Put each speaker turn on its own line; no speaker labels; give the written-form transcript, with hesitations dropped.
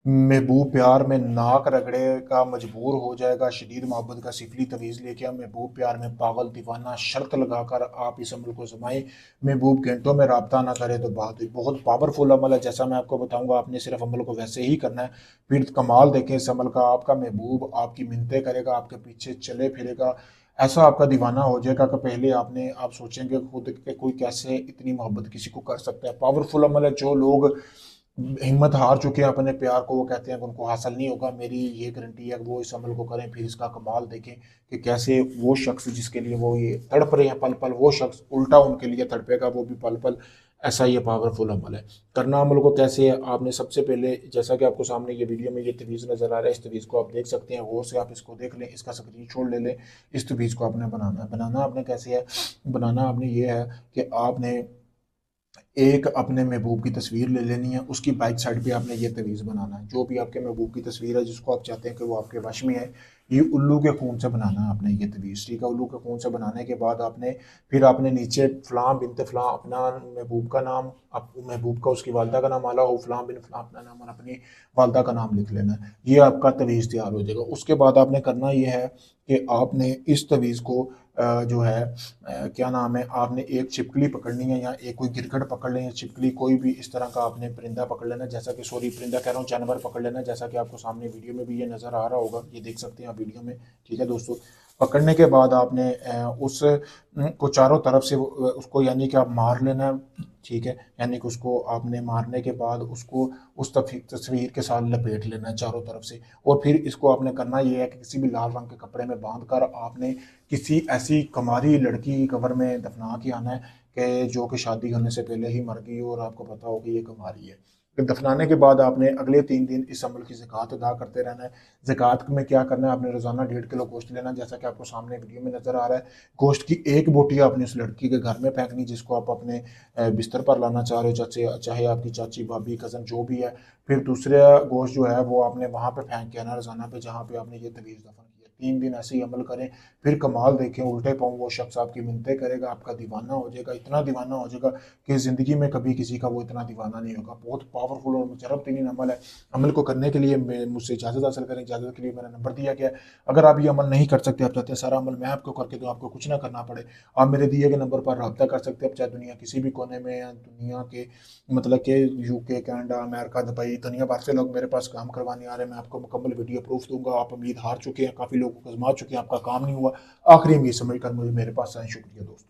महबूब प्यार में नाक रगड़ेगा, मजबूर हो जाएगा, शदीद मोहब्बत का सिफली तवीज़ लेके आ, महबूब प्यार में पागल दीवाना, शर्त लगाकर आप इस अमल को जमाएं, महबूब घंटों में राब्ता ना करे तो बात हुई। बहुत पावरफुल अमल है, जैसा मैं आपको बताऊंगा, आपने सिर्फ अमल को वैसे ही करना है। फिर कमाल देखें इस अमल का, आपका महबूब आपकी मिन्नतें करेगा, आपके पीछे चले फिरेगा, ऐसा आपका दीवाना हो जाएगा कि पहले आप सोचेंगे खुद के कोई कैसे इतनी मोहब्बत किसी को कर सकता है। पावरफुल अमल है, जो लोग हिम्मत हार चुके हैं अपने प्यार को, वो कहते हैं कि उनको हासिल नहीं होगा, मेरी ये गारंटी है कि वो इस अमल को करें। फिर इसका कमाल देखें कि कैसे वो शख्स जिसके लिए वो ये तड़प रहे हैं पल पल, वो शख्स उल्टा उनके लिए तड़पेगा, वो भी पल पल। ऐसा ये पावरफुल अमल है। करना अमल को कैसे है, आपने सबसे पहले, जैसा कि आपको सामने ये वीडियो में ये तवीज़ नज़र आ रहा है, इस तवीज़ को आप देख सकते हैं, गौर से आप इसको देख लें, इसका स्क्रीनशॉट ले लें। इस तवीज़ को आपने बनाना है। बनाना आपने कैसे है, बनाना आपने ये है कि आपने एक अपने महबूब की तस्वीर ले लेनी है, उसकी बाइक साइड पे आपने ये तवीज़ बनाना है। जो भी आपके महबूब की तस्वीर है जिसको आप चाहते हैं कि वो आपके वश में है, ये उल्लू के खून से बनाना है आपने ये तवीज़, ठीक है। उल्लू के खून से बनाने के बाद आपने फिर आपने नीचे फ़लाँ बिनते फ़लाँ अपना महबूब का नाम, महबूब का उसकी वालदा का नाम आला हो, फ़लाँ बिन फ़लाँ अपना नाम और अपनी वालदा का नाम लिख लेना है। ये आपका तवीज़ तैयार हो जाएगा। उसके बाद आपने करना ये है कि आपने इस तवीज़ को जो है क्या नाम है, आपने एक छिपकली पकड़नी है या एक कोई गिरगट पकड़ लें या छिपकली, कोई भी इस तरह का आपने परिंदा पकड़ लेना, जैसा कि, सॉरी परिंदा कह रहा हूँ, जानवर पकड़ लेना, जैसा कि आपको सामने वीडियो में भी ये नज़र आ रहा होगा, ये देख सकते हैं आप वीडियो में, ठीक है दोस्तों। पकड़ने के बाद आपने उस को चारों तरफ से उसको यानी कि आप मार लेना है, ठीक है। यानी कि उसको आपने मारने के बाद उसको उस तस्वीर के साथ लपेट लेना है चारों तरफ से। और फिर इसको आपने करना ये है कि किसी भी लाल रंग के कपड़े में बांध कर आपने किसी ऐसी कुमारी लड़की की कब्र में दफना के आना है कि जो कि शादी होने से पहले ही मर गई हो और आपको पता हो कि ये कुमारी है। फिर दफनाने के बाद आपने अगले 3 दिन इस अमल की ज़कात अदा करते रहना है। ज़कात में क्या करना है, आपने रोज़ाना 1.5 किलो गोश्त लेना, जैसा कि आपको सामने वीडियो में नज़र आ रहा है। गोश्त की एक बोटी आपने उस लड़की के घर में फेंकनी जिसको आप अपने बिस्तर पर लाना चाह रहे हो, चाहे आपकी चाची, भाभी, कज़न जो भी है। फिर दूसरा गोश्त जो है वो आपने वहाँ पे फेंक के आना, रोज़ाना पे जहाँ पे आपने ये तवीज़ दफन किया। 3 दिन ऐसे ही अमल करें। फिर कमाल देखें, उल्टे पाँव वो शख्स आपकी मिन्नतें करेगा, आपका दीवाना हो जाएगा, इतना दीवाना हो जाएगा कि ज़िंदगी में कभी किसी का वो इतना दीवाना नहीं होगा। बहुत पावरफुल और मुजरब तरीन अमल है। अमल को करने के लिए मुझसे इजाज़त हासिल करें। इजाज़त के लिए मेरा नंबर दिया गया है। अगर आप ये अमल नहीं कर सकते, आप चाहते हैं सारा अमल मैं आपको करके दूँ, आपको कुछ ना करना पड़े, आप मेरे दिए गए नंबर पर रब्ता कर सकते हैं। आप चाहे दुनिया किसी भी कोने में या दुनिया के मतलब कि यूके, कनाडा, अमेरिका, दुबई, दुनिया भर से लोग मेरे पास काम करवाने आ रहे हैं। मैं आपको मुकम्मल वीडियो प्रूफ दूंगा। आप उम्मीद हार चुके हैं, काफ़ी लोगों को आजमा चुके हैं, आपका काम नहीं हुआ। आखिरी में ये समझ कर मुझे मेरे पास आए। शुक्रिया दोस्तों।